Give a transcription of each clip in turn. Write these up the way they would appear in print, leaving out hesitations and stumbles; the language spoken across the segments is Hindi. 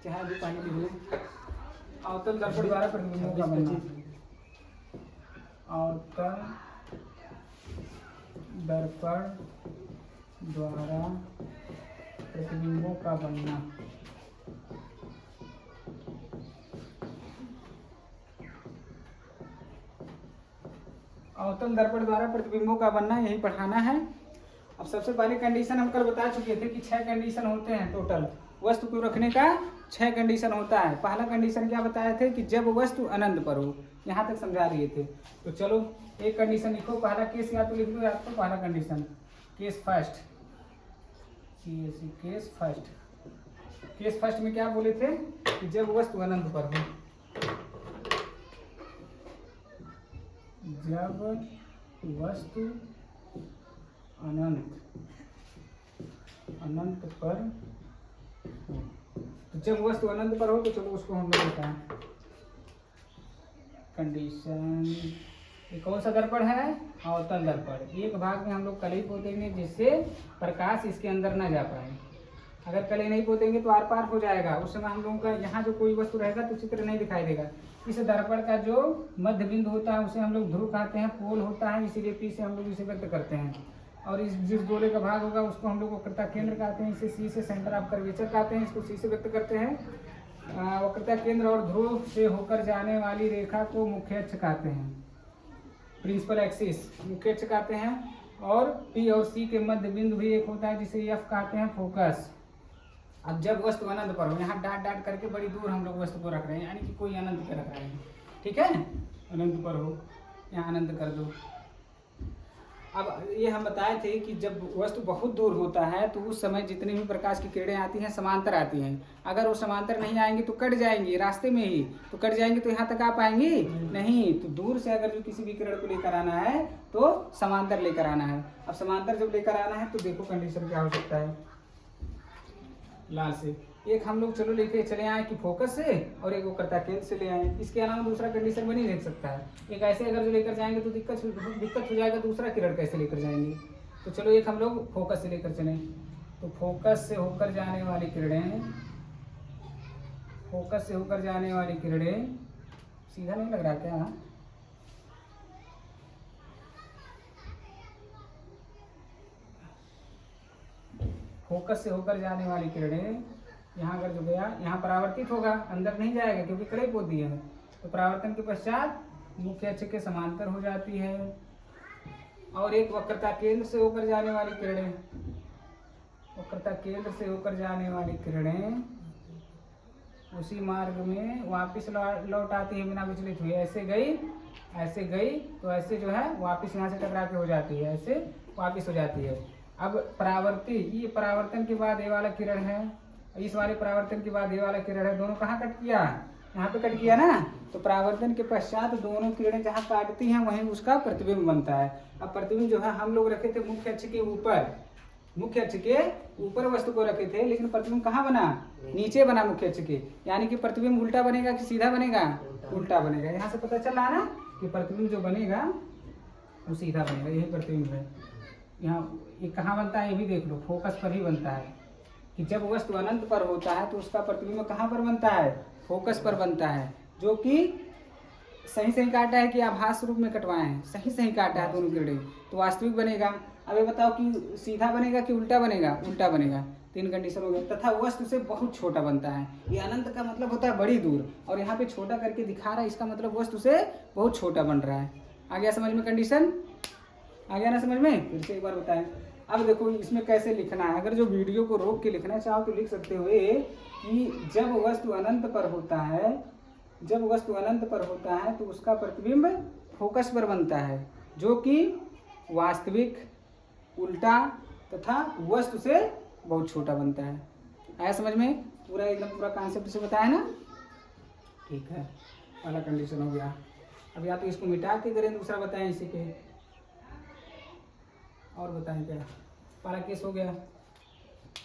चाहे जो पानी लिख लें। अवतल दर्पण द्वारा प्रतिबिंबों का बनना, अवतल दर्पण द्वारा प्रतिबिंबों का बनना। अवतल दर्पण द्वारा प्रतिबिंबों का बनना, यही पढ़ाना है। अब सबसे पहले कंडीशन हम कल बता चुके थे कि 6 कंडीशन होते हैं टोटल। वस्तु को रखने का 6 कंडीशन होता है। पहला कंडीशन क्या बताए थे कि जब वस्तु अनंत पर हो, यहाँ तक समझा रहे थे। तो चलो एक कंडीशन लिखो, पहला केस या तो लिख दो या तो पहला condition case first. Case first में क्या बोले थे कि जब वस्तु अनंत पर हो, जब वस्तु अनंत पर हो। तो जब वस्तु अनंत पर हो तो चलो उसको हम लोग बताएं कंडीशन। ये कौन सा दर्पण है? अवतल दर्पण। एक भाग में हम लोग कलई पोतेंगे जिससे प्रकाश इसके अंदर ना जा पाए। अगर कलई नहीं पोतेंगे तो आर पार हो जाएगा। उस समय हम लोगों का यहाँ जो कोई वस्तु रहेगा तो चित्र नहीं दिखाई देगा। इस दर्पण का जो मध्य बिंदु होता है उसे हम लोग ध्रुव कहते हैं, पोल होता है, इसीलिए पी से हम लोग इसे व्यक्त करते हैं। और इस जिस गोले का भाग होगा उसको हम लोग वक्रता केंद्र कहते हैं, इसे सी से सेंटर ऑफ कर्वेचर कहते हैं, इसको सी से व्यक्त करते हैं। वक्रता केंद्र और ध्रुव से होकर जाने वाली रेखा को मुख्य अक्ष कहते हैं, प्रिंसिपल एक्सिस मुख्य अक्ष कहते हैं। और पी और सी के मध्य बिंदु भी एक होता है जिसे एफ कहते हैं, फोकस। अब जब वस्तु अनंत पर हो, यहाँ डाट डाट करके बड़ी दूर हम लोग वस्तु को रख रहे हैं, यानी कि कोई अनंत पे रख रहे हैं, ठीक है। अनंत पर हो, यहाँ अनंत कर दो। अब ये हम बताए थे कि जब वस्तु बहुत दूर होता है तो उस समय जितनी भी प्रकाश की किरणें आती हैं समांतर आती हैं। अगर वो समांतर नहीं आएंगी तो कट जाएंगी रास्ते में ही, तो कट जाएंगी तो यहाँ तक आ पाएंगी नहीं। तो दूर से अगर जो किसी भी किरण को लेकर आना है तो समांतर लेकर आना है। अब समांतर जब लेकर आना है तो देखो कंडीशन क्या हो सकता है। लाल से एक हम लोग चलो लेके चले आए कि फोकस से, और एक वक्रता केंद्र से ले आए। इसके अलावा दूसरा कंडीशन में नहीं देख सकता है। एक ऐसे अगर जो लेकर जाएंगे तो दिक्कत हो जाएगा, दूसरा किरण कैसे लेकर जाएंगे। तो चलो एक हम लोग फोकस से लेकर चले, तो फोकस से होकर जाने वाली किरणें, फोकस से होकर जाने वाली किरणें, सीधा नहीं लग रहा क्या? फोकस से होकर जाने वाली किरणें यहाँ अगर जो गया यहाँ परावर्तित होगा, अंदर नहीं जाएगा क्योंकि कड़े पोत दिए है। तो परावर्तन के पश्चात मुख्य अक्ष के समांतर हो जाती है। और एक वक्रता केंद्र से होकर जाने वाली किरणें, वक्रता केंद्र से होकर जाने वाली किरणें उसी मार्ग में वापस लौट आती है बिना विचलित हुए। ऐसे गई तो ऐसे जो है वापस यहाँ से टकरा के हो जाती है, ऐसे वापस हो जाती है। अब परावर्ती, ये परावर्तन के बाद ये वाला किरण है, इस वाले परावर्तन के बाद ये वाला किरण है, दोनों कहाँ कट किया? यहाँ पे कट किया ना। तो परावर्तन के पश्चात दोनों किरणें जहाँ काटती हैं वहीं उसका प्रतिबिंब बनता है। अब प्रतिबिंब जो है हम लोग रखे थे मुख्य अक्ष के ऊपर, मुख्य अक्ष के ऊपर वस्तु को रखे थे, लेकिन प्रतिबिंब कहाँ बना? नीचे बना मुख्य अक्ष के। यानी कि प्रतिबिंब उल्टा बनेगा कि सीधा बनेगा? उल्टा बनेगा। यहाँ से पता चला ना कि प्रतिबिंब जो बनेगा वो सीधा बनेगा। यही प्रतिबिंब है। यहाँ ये कहाँ बनता है ये भी देख लो, फोकस पर ही बनता है। कि जब वस्तु अनंत पर होता है तो उसका प्रतिबिंब कहाँ पर बनता है? फोकस पर बनता है, जो कि सही काटा है कि आभास रूप में कटवाए हैं, सही काटा है दोनों किरणें, तो वास्तविक बनेगा। अब ये बताओ कि सीधा बनेगा कि उल्टा बनेगा? उल्टा बनेगा। 3 कंडीशन हो गए। तथा वस्तु से बहुत छोटा बनता है। ये अनंत का मतलब होता है बड़ी दूर, और यहाँ पे छोटा करके दिखा रहा है, इसका मतलब वस्तु से बहुत छोटा बन रहा है। आ गया समझ में कंडीशन? आ गया ना समझ में? फिर से एक बार बताएं। अब देखो इसमें कैसे लिखना है। अगर जो वीडियो को रोक के लिखना चाहो तो लिख सकते हो कि जब वस्तु अनंत पर होता है, जब वस्तु अनंत पर होता है तो उसका प्रतिबिंब फोकस पर बनता है, जो कि वास्तविक, उल्टा तथा वस्तु से बहुत छोटा बनता है। आया समझ में? पूरा एकदम पूरा कॉन्सेप्ट से बताया ना? ठीक है, पहला कंडीशन हो गया। अब या तो इसको मिटा के करें, दूसरा बताएं इसी के, और बताएं क्या। पहला केस हो गया,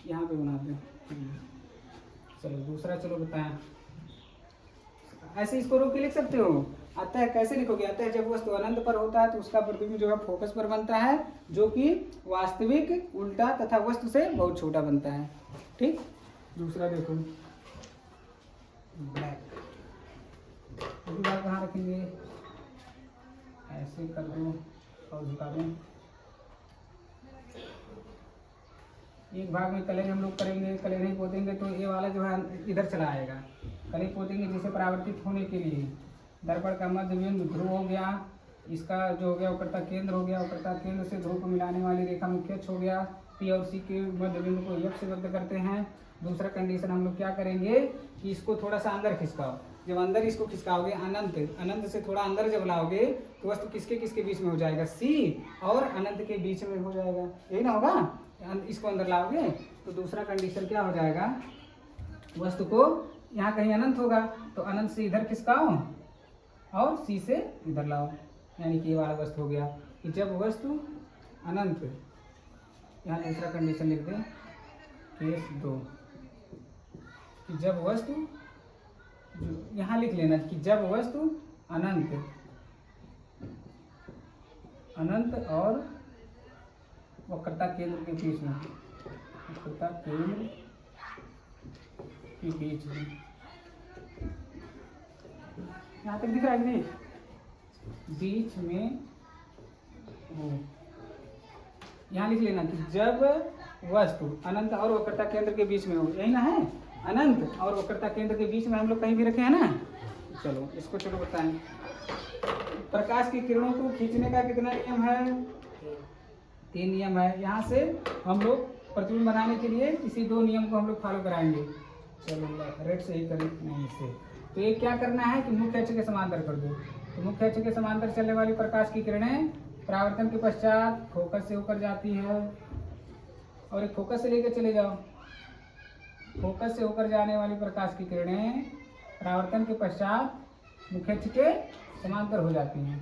यहाँ पे बनाते हैं। चलो दूसरा, चलो बताएं। ऐसे इसको रोक के लिख सकते हो। आता है कैसे लिखोगे? आता है जब वस्तु अनंत पर होता है तो उसका प्रतिबिंब जो है फोकस पर बनता है, जो कि वास्तविक, उल्टा तथा वस्तु से बहुत छोटा बनता है। ठीक। दूसरा देखो, रखेंगे, ऐसे कर दो और झुका दो। एक भाग में कलर हम लोग करेंगे, कलर नहीं पोतेंगे तो ये वाला जो है इधर चला आएगा। कलर पोतेंगे जैसे परावर्तित होने के लिए। दर्पण का मध्य बिंदु ध्रुव हो गया, इसका जो हो गया वक्रता केंद्र हो गया, वक्रता केंद्र से ध्रुव को मिलाने वाली रेखा मुख्य अक्ष हो गया। पी और सी के मध्य बिंदु को एफ से व्यक्त करते हैं। दूसरा कंडीशन हम लोग क्या करेंगे कि इसको थोड़ा सा अंदर खिसकाओ। जब अंदर इसको खिसकाओगे अनंत से थोड़ा अंदर जब लाओगे तो वस्तु किसके किसके बीच में हो जाएगा, सी और अनंत के बीच में हो जाएगा, यही ना होगा। इसको अंदर लाओगे तो दूसरा कंडीशन क्या हो जाएगा, वस्तु को यहाँ कहीं अनंत होगा तो अनंत से इधर खिसकाओ और सी से इधर लाओ, यानी कि ये वाला वस्तु हो गया कि जब वस्तु अनंत, यहाँ दूसरा कंडीशन लिख दें केस 2 कि जब वस्तु, यहाँ लिख लेना कि जब वस्तु अनंत और वक्रता केंद्र के बीच में, वक्रता केंद्र के बीच में, यहाँ तक दिख रहा है कि बीच में हो। यहाँ लिख लेना कि जब वस्तु अनंत और वक्रता केंद्र के बीच में हो, यही ना है, अनंत और वक्रता केंद्र के बीच में हम लोग कहीं भी रखे हैं ना। चलो इसको चलो बताएं। प्रकाश की किरणों को खींचने का कितना नियम है, 3 नियम है। यहाँ से हम लोग प्रतिबिंब बनाने के लिए इसी 2 नियम को हम लोग फॉलो कराएंगे। चलो रेड से ही करें, नहीं से। तो ये क्या करना है कि मुख्य अक्ष के समांतर कर दो। तो मुख्य अक्ष के समांतर चलने वाली प्रकाश की किरणें परावर्तन के पश्चात फोकस से होकर जाती है, और एक फोकस से लेकर चले जाओ। फोकस से होकर जाने वाली प्रकाश की किरणें परावर्तन के पश्चात मुख्य अक्ष के समांतर हो जाती हैं।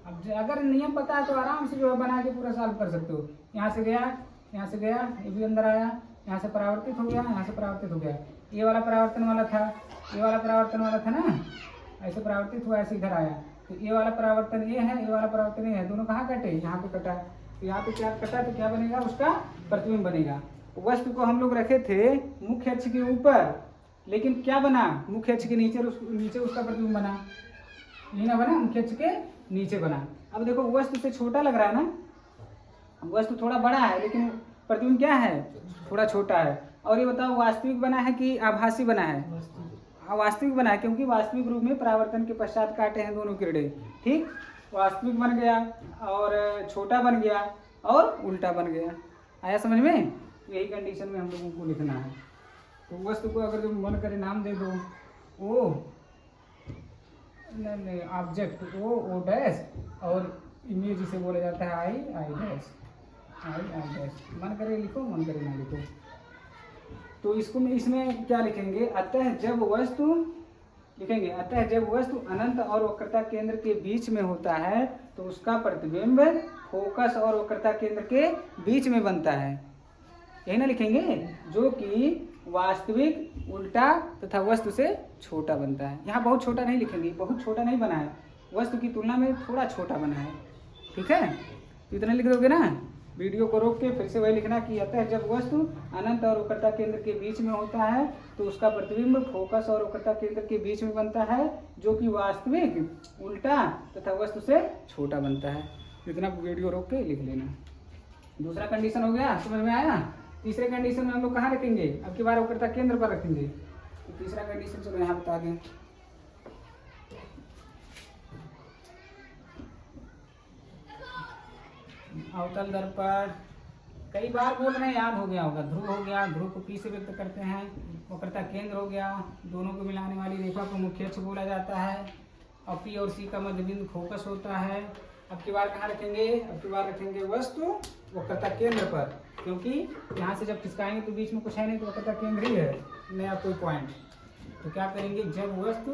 अब अगर नियम पता है तो आराम से जो है बना के पूरा सॉल्व कर सकते हो। यहाँ से गया, यहाँ से गया, ये भी अंदर आया, यहाँ से परावर्तित हो गया, यहाँ से परावर्तित हो गया। ये वाला परावर्तन वाला था, ये वाला परावर्तन वाला था ना, ऐसे परावर्तित हुआ, ऐसे इधर आया। तो ये वाला परावर्तन ये है, ये वाला परावर्तन ये है, दोनों कहाँ कटे, यहाँ पे कटा। तो यहाँ पे क्या कटा तो क्या बनेगा, उसका प्रतिबिंब बनेगा। वस्तु को हम लोग रखे थे मुख्य अक्ष के ऊपर, लेकिन क्या बना, मुख्य अक्ष के नीचे उसका प्रतिबिंब बना, ये ना बना, मुख्य अक्ष के नीचे बना। अब देखो वस्तु से छोटा लग रहा है ना, वस्तु थोड़ा बड़ा है लेकिन प्रतिबिंब क्या है, थोड़ा छोटा है। और ये बताओ वास्तविक बना है कि आभासी बना है, वास्तविक बना है, क्योंकि वास्तविक रूप में परावर्तन के पश्चात काटे हैं दोनों किरणें। ठीक, वास्तविक बन गया और छोटा बन गया और उल्टा बन गया। आया समझ में? यही कंडीशन में हम लोगों को लिखना है। तो वस्तु को अगर जो मन करे नाम दे दो, ओ नहीं ऑब्जेक्ट ओ डैश, और इमेज इसे बोला जाता है आई डैश, आई डैश। मन करे लिखो, मन करे ना लिखो। तो इसको इसमें क्या लिखेंगे, अतः जब वस्तु लिखेंगे, अतः जब वस्तु अनंत और वक्रता केंद्र के बीच में होता है तो उसका प्रतिबिंब फोकस और वक्रता केंद्र के बीच में बनता है, यही ना लिखेंगे, जो कि वास्तविक, उल्टा तथा वस्तु से छोटा बनता है। यहाँ बहुत छोटा नहीं लिखेंगे, बहुत छोटा नहीं बना है, वस्तु की तुलना में थोड़ा छोटा बना है। ठीक है, तो इतना लिख दोगे ना। वीडियो को रोक के फिर से वही लिखना कि अतः जब वस्तु अनंत और वक्रता केंद्र के बीच में होता है तो उसका प्रतिबिंब फोकस और वक्रता केंद्र के बीच में बनता है, जो कि वास्तविक, उल्टा तथा वस्तु से छोटा बनता है। इतना वीडियो रोक के लिख लेना। दूसरा कंडीशन हो गया, समझ में आया? तीसरे कंडीशन में हम लोग कहाँ रखेंगे, अब की बार वक्रता केंद्र पर रखेंगे। तो तीसरा कंडीशन चलो यहाँ बता दें। अवतल दर्पण कई बार बोल रहे हैं, याद हो गया होगा। ध्रुव हो गया, ध्रुव को पी से व्यक्त करते हैं। वक्रता केंद्र हो गया, दोनों को मिलाने वाली रेखा को मुख्य अक्ष बोला जाता है। और पी और सी का मध्य बिंदु फोकस होता है। अब की बार कहाँ रखेंगे, अब की बार रखेंगे वस्तु वक्रता केंद्र पर, क्योंकि यहाँ से जब खिसकाएंगे तो बीच में कुछ है नहीं, तो वक्रता केंद्र ही है, नया कोई पॉइंट। तो क्या करेंगे, जब वस्तु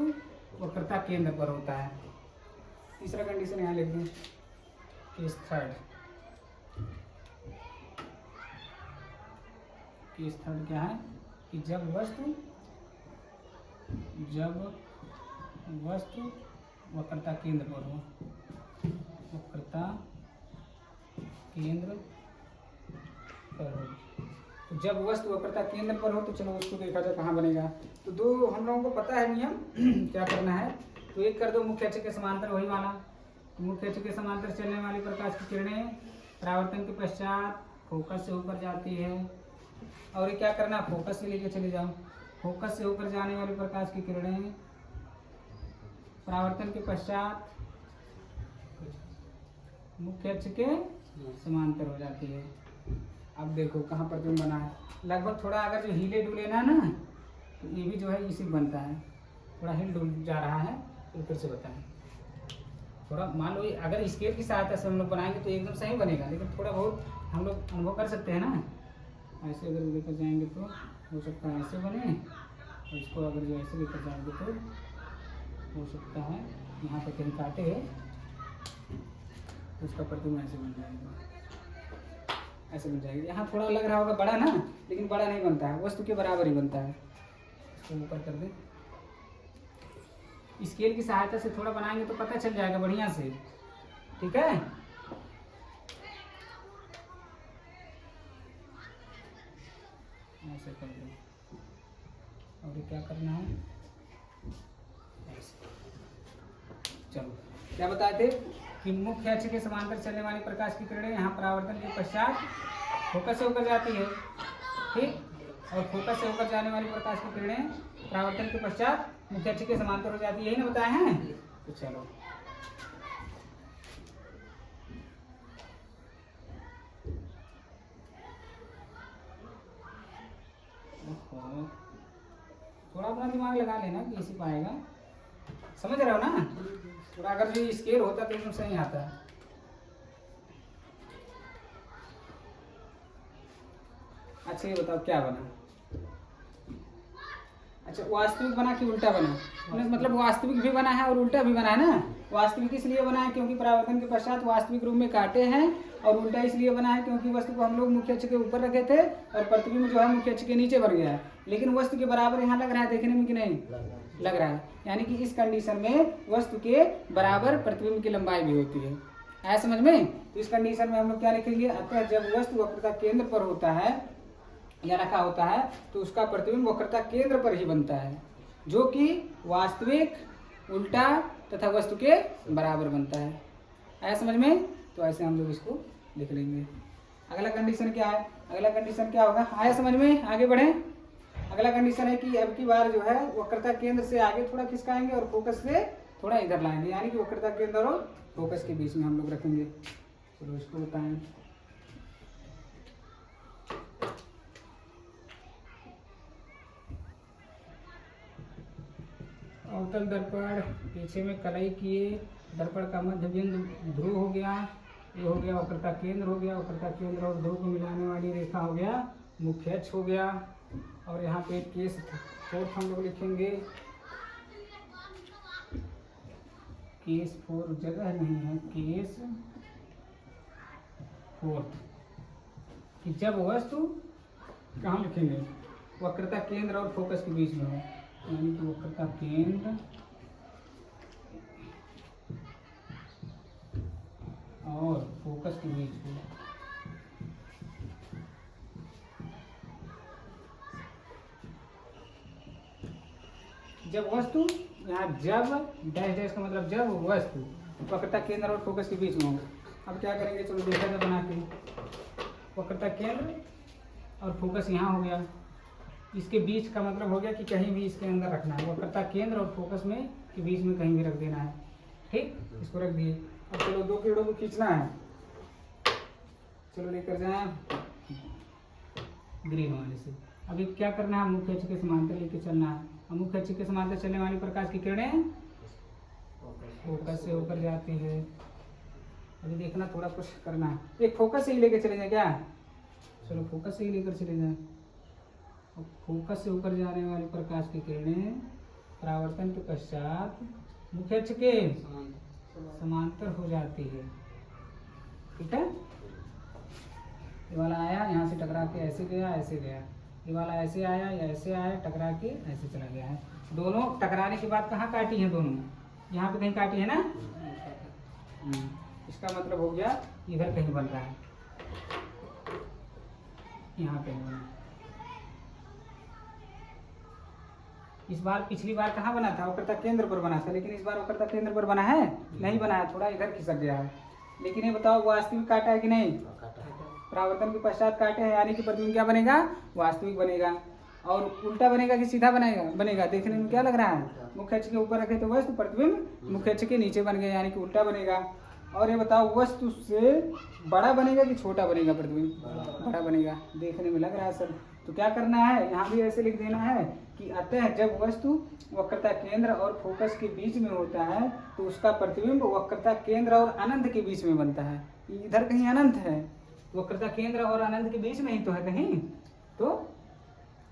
वक्रता केंद्र पर होता है। तीसरा कंडीशन यहाँ लिख दें, केस थर्ड। केस थर्ड क्या है कि जब वस्तु वक्रता केंद्र पर हो, वक्रता केंद्र पर हो। तो जब वस्तु वक्रता केंद्र पर हो तो चलो उसको देखा जाए कहाँ बनेगा। तो दो हम लोगों को पता है नियम क्या करना है। तो एक कर दो मुख्य अक्ष के समांतर वही वाला। तो मुख्य अक्ष के समांतर चलने वाली प्रकाश की किरणें परावर्तन के पश्चात फोकस से होकर जाती है। और ये क्या करना, फोकस से लेके चले जाओ। फोकस से होकर जाने वाली प्रकाश की किरणें परावर्तन के पश्चात मुख्य अक्ष के समांतर हो जाती है। अब देखो कहाँ प्रतिबिंब बना है, लगभग थोड़ा अगर जो हिले डुले ना तो ये भी जो है इसी बनता है, थोड़ा हिल डुल जा रहा है। तो फिर से बताएं, थोड़ा मान लो अगर स्केल की सहायता से हम लोग बनाएंगे तो एकदम सही बनेगा, लेकिन थोड़ा बहुत हम लोग अनुभव कर सकते हैं ना। ऐसे अगर लेकर जाएंगे तो हो सकता है ऐसे बने, और इसको अगर जो ऐसे लेकर जाएंगे तो हो सकता है यहाँ पे कहीं काटे तो उसका प्रतिबिंब ऐसे बन जाएगा, ऐसे बन जाएगा। यहाँ थोड़ा लग रहा होगा बड़ा ना, लेकिन बड़ा नहीं बनता है, वस्तु के बराबर ही बनता है। इसको ऊपर कर दें, स्केल की सहायता से थोड़ा बनाएंगे तो पता चल जाएगा बढ़िया से, ठीक है। ऐसे कर दो, और क्या करना है, ऐसे। चलो क्या बताए थे कि मुख्य अक्ष के समांतर चलने वाली प्रकाश की किरणें यहाँ परावर्तन के पश्चात फोकस से होकर जाती है, ठीक। और फोकस से होकर जाने वाली प्रकाश की किरणें परावर्तन के पश्चात मुख्य अक्ष के समांतर हो जाती है, यही ना बताए हैं। तो चलो थोड़ा अपना दिमाग लगा लेना कि इसी पाएगा, समझ रहे हो ना। थोड़ा अगर जो स्केल होता तो एकदम सही आता है। अच्छा ये बताओ क्या बना, अच्छा वास्तविक बना कि उल्टा बना, मतलब वास्तविक भी बना है और उल्टा भी बना है ना। वास्तविक इसलिए बना है क्योंकि परावर्तन के पश्चात वास्तविक रूप में काटे हैं, और उल्टा इसलिए बना है क्योंकि वस्तु को हम लोग मुख्य अक्ष के ऊपर रखे थे और प्रतिबिंब जो है मुख्य अक्ष के नीचे बन गया है, लेकिन वस्तु के बराबर यहाँ लग रहा है देखने में कि नहीं लग रहा है। यानी कि इस कंडीशन में वस्तु के बराबर प्रतिबिंब की लंबाई भी होती है, आया समझ में। तो इस कंडीशन में हम लोग क्या लिखेंगे, अतः जब वस्तु वक्रता केंद्र पर होता है या रखा होता है तो उसका प्रतिबिंब वक्रता केंद्र पर ही बनता है, जो कि वास्तविक, उल्टा तथा वस्तु के बराबर बनता है, आया समझ में। तो ऐसे हम लोग इसको लिख लेंगे। अगला कंडीशन क्या है, अगला कंडीशन क्या होगा, आया समझ में, आगे बढ़े। अगला कंडीशन है कि अब की बार जो है वक्रता केंद्र से आगे थोड़ा खिसकाएंगे और फोकस से थोड़ा इधर लाएंगे, यानी कि वक्रता केंद्र और फोकस के बीच में हम लोग रखेंगे। चलो इसको बताएं। अवतल दर्पण पीछे में कलई किए, दर्पण का मध्य बिंदु ध्रुव हो गया, ये हो गया वक्रता केंद्र हो गया, वक्रता केंद्र और ध्रुव को मिलाने वाली रेखा हो गया मुख्य अक्ष हो गया। और यहाँ पे केस फोर्थ हम लोग लिखेंगे, केस फोर जगह नहीं है, केस फोर्थ कि जब वस्तु कहाँ लिखेंगे, वक्रता केंद्र और फोकस के बीच में हो, यानी कि वक्रता केंद्र और फोकस के बीच में। जब वस्तु, यहाँ जब डैश डैश का मतलब जब वस्तु वक्रता केंद्र और फोकस के बीच में हो। अब क्या करेंगे, चलो देखा था बना के, वक्रता केंद्र और फोकस यहाँ हो गया, इसके बीच का मतलब हो गया कि कहीं भी इसके अंदर रखना है, वक्रता केंद्र और फोकस में के बीच में कहीं भी रख देना है, ठीक। इसको रख दिए। अब चलो दो किरणों को खींचना है, चलो लेकर जाए ग्रीन वाले से। अभी क्या करना है, मुख्य अक्ष के समांतर लेके चलना है। और मुख्य अक्ष के समांतर चलने वाली प्रकाश की किरणें फोकस से होकर जाती है। अभी देखना थोड़ा कुछ करना है, एक फोकस से ही लेकर चले जाए क्या, चलो फोकस से ही लेकर चले जाए। और फोकस से होकर जाने वाली प्रकाश की किरणें परावर्तन के पश्चात मुख्य अक्ष के समांतर हो जाती है, ठीक है। ये वाला आया यहाँ से टकरा के ऐसे गया, ऐसे गया, ये वाला ऐसे आया या ऐसे आया, टकरा के ऐसे चला गया है। दोनों टकराने के बाद कहाँ काटी हैं, दोनों यहाँ पे कहीं काटी है ना। इसका मतलब हो गया इधर कहीं बन रहा है, यहाँ कहीं बना, इस बार पिछली बार कहाँ बना था, वक्रता केंद्र पर बना था, लेकिन इस बार वक्रता केंद्र पर बना है नहीं बना है, थोड़ा इधर खिसक गया है। लेकिन ये बताओ वास्तविक काटा है कि नहीं, परावर्तन के पश्चात काटे हैं, यानी कि प्रतिबिंब क्या बनेगा, वास्तविक बनेगा। और उल्टा बनेगा कि सीधा बनेगा देखने में क्या लग रहा है, मुख्य अक्ष के ऊपर रखे तो वस्तु, प्रतिबिंब मुख्य अक्ष के नीचे बन गया, यानी कि उल्टा बनेगा। और ये बताओ वस्तु से बड़ा बनेगा कि छोटा बनेगा, प्रतिबिंब बड़ा बनेगा, देखने में लग रहा है सर। तो क्या करना है, यहाँ भी ऐसे लिख देना है कि अतः जब वस्तु वक्रता केंद्र और फोकस के बीच में होता है तो उसका प्रतिबिंब वक्रता केंद्र और अनंत के बीच में बनता है। इधर कहीं अनंत है, वक्रता केंद्र और अनंत के बीच में ही तो है कहीं, तो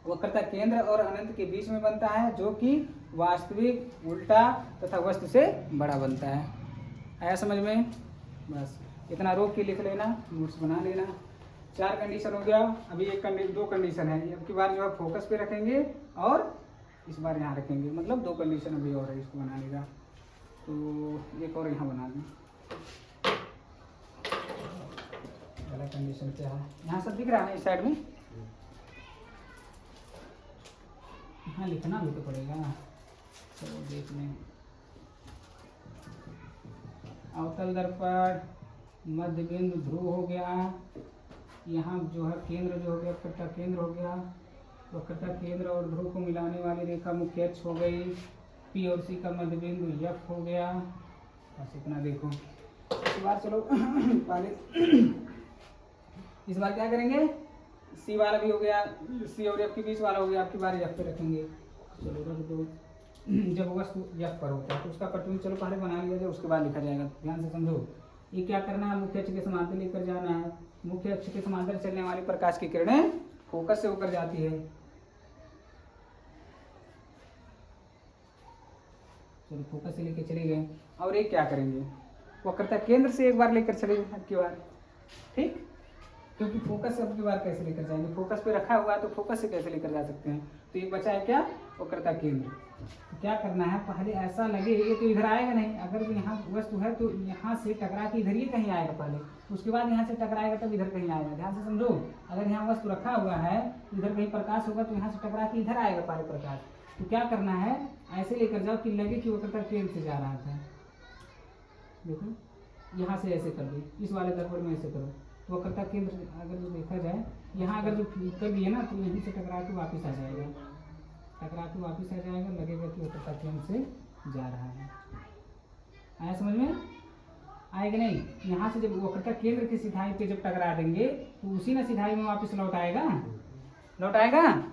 वक्रता केंद्र और अनंत के बीच में बनता है, जो कि वास्तविक, उल्टा तथा वस्तु से बड़ा बनता है। आया समझ में? बस इतना रोक के लिख लेना, नोट्स बना लेना। 4 कंडीशन हो गया, अभी 2 कंडीशन है। अब की बार जो है फोकस पे रखेंगे और इस बार यहाँ रखेंगे, मतलब 2 कंडीशन अभी और है इसको बनाने का। तो एक और यहाँ बना दें। पहला कंडीशन क्या है, यहाँ सब दिख रहा है इस साइड में, यहाँ लिखना भी तो पड़ेगा, चलो देख लें। अवतल दर्पण मध्य बिंदु ध्रुव हो गया, यहाँ जो है केंद्र जो हो गया वक्रता केंद्र हो गया, वक्रता केंद्र और ध्रुव को मिलाने वाली रेखा मुख्य अक्ष हो गई, पी और सी का मध्य बिंदु एफ हो गया। बस इतना देखो। इस बार चलो पहले इस बार क्या करेंगे, सी वाला भी हो गया, सी और एफ के बीच वाला हो गया, आपकी बार एफ पे रखेंगे। चलो रख दो। जब वस्तु एफ पर होता है तो उसका प्रतिबिंब चलो पहले बना लिया जाए, उसके बाद लिखा जाएगा। ध्यान से समझो, ये क्या करना है, मुख्य अक्ष के समांतर लेकर जाना है। मुख्य अक्ष के समांतर चलने वाली प्रकाश की किरणें फोकस से होकर जाती है। चलो फोकस से लेकर चले गए, और एक क्या करेंगे, वक्रता केंद्र से एक बार लेकर चले गए अब की बार, ठीक, क्योंकि फोकस से अब की बार कैसे लेकर जाएंगे, फोकस पे रखा हुआ है तो फोकस से कैसे लेकर जा सकते हैं। तो एक बचा है क्या, वक्रता केंद्र। तो क्या करना है, पहले ऐसा लगे ये तो इधर आएगा नहीं, अगर तो यहाँ वस्तु है तो यहाँ से टकरा के इधर ही कहीं आएगा पहले, उसके बाद यहाँ से टकराएगा तब इधर कहीं आएगा। ध्यान से समझो, अगर यहाँ वस्तु रखा हुआ है इधर कहीं प्रकाश होगा तो यहाँ से टकरा के इधर आएगा पहले प्रकाश। तो क्या करना है, ऐसे लेकर जाओ कि लगे कि वक्रता केंद्र से जा रहा था। देखो यहाँ से ऐसे कर दो, इस वाले दर्पण में ऐसे करो, तो वक्रता केंद्र अगर जो देखा जाए यहाँ अगर जो कर दिए ना तो यहीं से टकरा के वापस आ जाएगा, टकरा के वापस आ जाएगा, लगेगा कि वक्रता केंद्र से जा रहा है। आया समझ में? आएगा नहीं, यहाँ से जब वक्रता केंद्र की सिधाई पे जब टकरा देंगे तो उसी ना सिधाई में वापस लौट आएगा, लौट आएगा।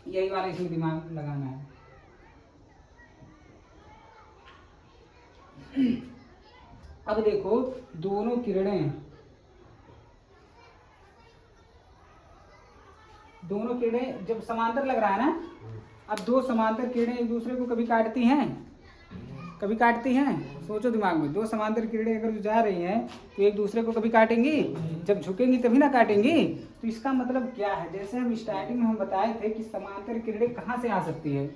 यही वाला इसमें दिमाग लगाना है। अब देखो दोनों किरणें जब समांतर लग रहा है ना, अब 2 समांतर किरणें एक दूसरे को कभी काटती हैं, कभी काटती हैं, सोचो दिमाग में। 2 समांतर किरणें अगर जा रही हैं तो एक दूसरे को कभी काटेंगी, जब झुकेंगी तभी ना काटेंगी। तो इसका मतलब क्या है, जैसे हम स्टार्टिंग में हम बताए थे कि समांतर किरणें कहाँ से आ सकती है,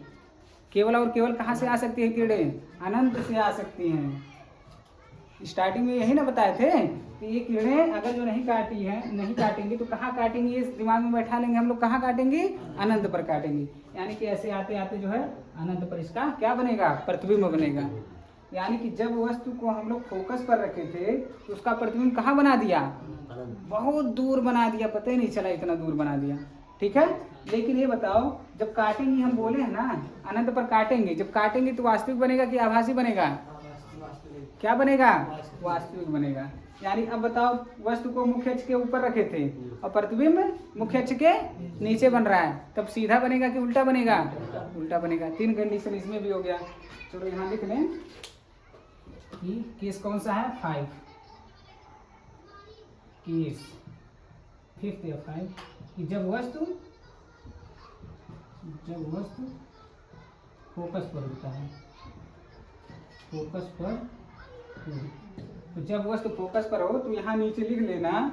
केवल और केवल कहाँ से आ सकती है किरणें, अनंत से आ सकती हैं। स्टार्टिंग में यही ना बताए थे कि ये किरणें अगर जो नहीं काटेंगी तो कहाँ काटेंगी, ये दिमाग में बैठा लेंगे हम लोग, कहाँ काटेंगी, अनंत पर काटेंगी। यानी कि ऐसे आते आते जो है अनंत पर इसका क्या बनेगा, प्रतिबिंब बनेगा। यानी कि जब वस्तु को हम लोग फोकस पर रखे थे तो उसका प्रतिबिंब कहाँ बना दिया, बहुत दूर बना दिया, पता ही नहीं चला इतना दूर बना दिया, ठीक है। लेकिन ये बताओ जब काटेंगी, हम बोले हैं ना अनंत पर काटेंगे, जब काटेंगे तो वास्तविक बनेगा कि आभासी बनेगा, क्या बनेगा, वास्तविक बनेगा। यानी अब बताओ वस्तु को मुख्य अक्ष के ऊपर रखे थे और प्रतिबिंब मुख्य अक्ष के नीचे बन रहा है, तब सीधा बनेगा कि उल्टा बनेगा, उल्टा बनेगा। 3 कंडीशन इसमें भी हो गया। चलो यहाँ लिख लें कि केस कौन सा है, 5 केस 5th या 5 कि जब वस्तु फोकस पर होता है, फोकस पर, तो जब वस्तु फोकस पर हो तो यहाँ नीचे लिख लेना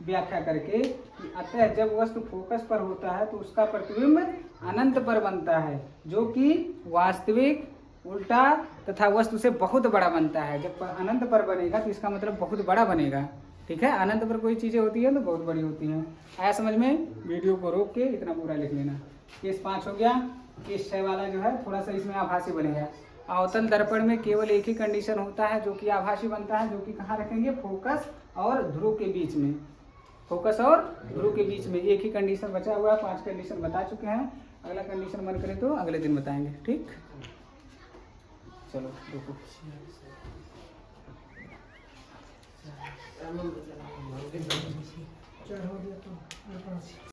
व्याख्या करके कि अतः जब वस्तु फोकस पर होता है तो उसका प्रतिबिंब अनंत पर बनता है, जो कि वास्तविक, उल्टा तथा वस्तु से बहुत बड़ा बनता है। जब अनंत पर बनेगा तो इसका मतलब बहुत बड़ा बनेगा, ठीक है। अनंत पर कोई चीज़ें होती है तो बहुत बड़ी होती हैं। आया समझ में? वीडियो को रोक के इतना पूरा लिख लेना। केस 5 हो गया। केस 6 वाला जो है थोड़ा सा इसमें आभासी बनेगा। अवतल दर्पण में केवल एक ही कंडीशन होता है जो कि आभासी बनता है, जो कि कहाँ रखेंगे, फोकस और ध्रुव के बीच में। फोकस और ध्रुव के बीच में एक ही कंडीशन बचा हुआ है, 5 कंडीशन बता चुके हैं। अगला कंडीशन मन करे तो अगले दिन बताएंगे, ठीक। चलो रुको।